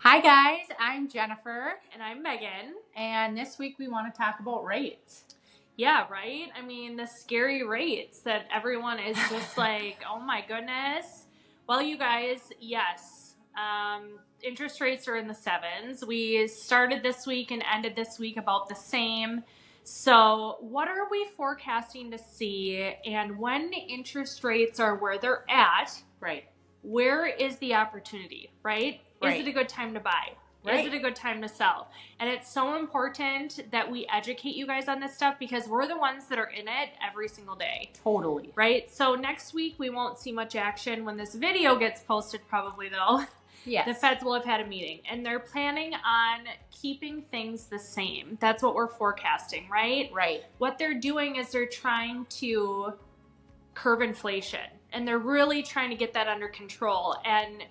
Hi guys, I'm Jennifer. And I'm Megan. And this week we want to talk about rates. Yeah, right? I mean, the scary rates that everyone is just like, oh my goodness. Well, you guys, yes. Interest rates are in the sevens. We started this week and ended this week about the same. So, what are we forecasting to see? And when interest rates are where they're at, Right. where is the opportunity, right? Right. Is it a good time to buy? Right. Is it a good time to sell? And it's so important that we educate you guys on this stuff because we're the ones that are in it every single day. Totally. Right? So next week we won't see much action. When this video gets posted, probably though, yes, the feds will have had a meeting and they're planning on keeping things the same. That's what we're forecasting, right? Right. What they're doing is they're trying to curb inflation and they're really trying to get that under control. And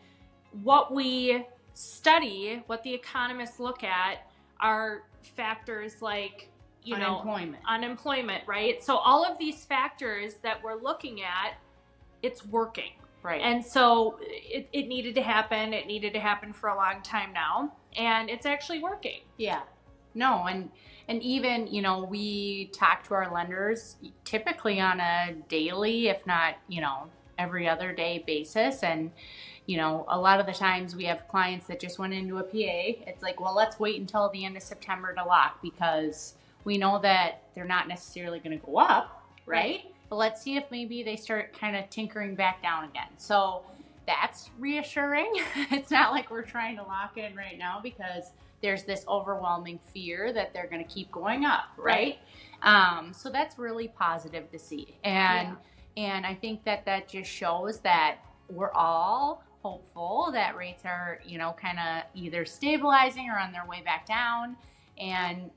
what we study, what the economists look at, are factors like, unemployment, right? So all of these factors that we're looking at, it's working. Right. And so it needed to happen. It needed to happen for a long time now. And it's actually working. Yeah. No, and even, we talk to our lenders typically on a daily, if not, every other day basis. And, a lot of the times we have clients that just went into a PA. It's like, well, let's wait until the end of September to lock because we know that they're not necessarily going to go up, right? But let's see if maybe they start kind of tinkering back down again. So that's reassuring. It's not like we're trying to lock in right now because there's this overwhelming fear that they're going to keep going up, right? So that's really positive to see. And I think that just shows that we're all hopeful that rates are, kind of either stabilizing or on their way back down. And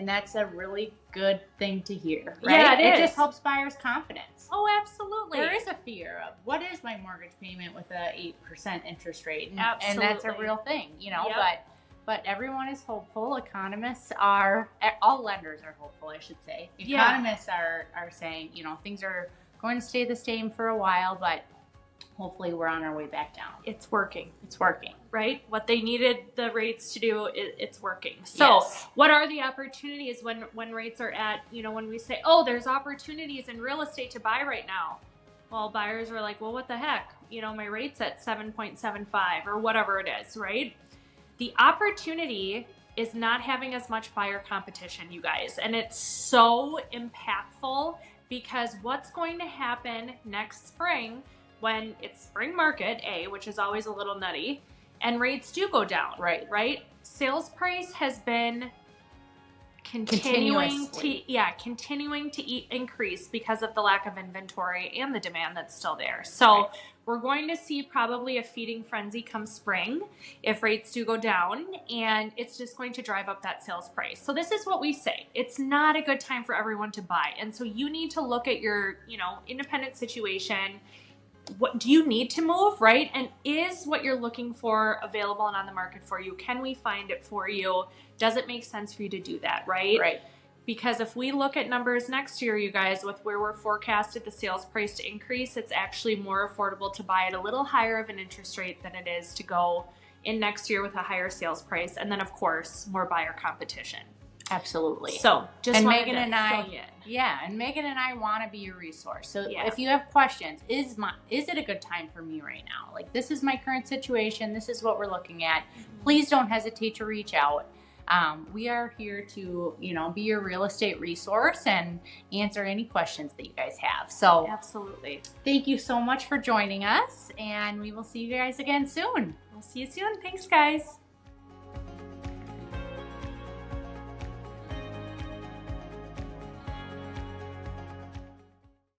that's a really good thing to hear, right? Yeah, it is. Just helps buyers' confidence. Oh, absolutely. There is a fear of what is my mortgage payment with a 8% interest rate? Absolutely. And that's a real thing, Yep. But everyone is hopeful. Economists are, all lenders are hopeful, I should say. Yeah. Economists are saying, things are going to stay the same for a while, but hopefully we're on our way back down. It's working. It's working. Right? What they needed the rates to do, it's working. So What are the opportunities when rates are at, when we say, oh, there's opportunities in real estate to buy right now? Well, buyers are like, well, what the heck? My rate's at 7.75 or whatever it is, right? The opportunity is not having as much buyer competition, you guys. And it's so impactful because what's going to happen next spring when it's spring market, which is always a little nutty, and rates do go down, right? Sales price has been continuing to increase because of the lack of inventory and the demand that's still there. So we're going to see probably a feeding frenzy come spring if rates do go down, and it's just going to drive up that sales price. So this is what we say. It's not a good time for everyone to buy. And so you need to look at your, independent situation. What do you need to move, right? And is what you're looking for available and on the market for you? Can we find it for you? Does it make sense for you to do that, right? Right. Because if we look at numbers next year, you guys, with where we're forecasted the sales price to increase, it's actually more affordable to buy at a little higher of an interest rate than it is to go in next year with a higher sales price. And then, of course, more buyer competition. Absolutely. So just Megan and I want to be your resource. So if you have questions, is it a good time for me right now? Like, this is my current situation. This is what we're looking at. Please don't hesitate to reach out. We are here to, be your real estate resource and answer any questions that you guys have. So absolutely. Thank you so much for joining us, and we will see you guys again soon. We'll see you soon. Thanks, guys.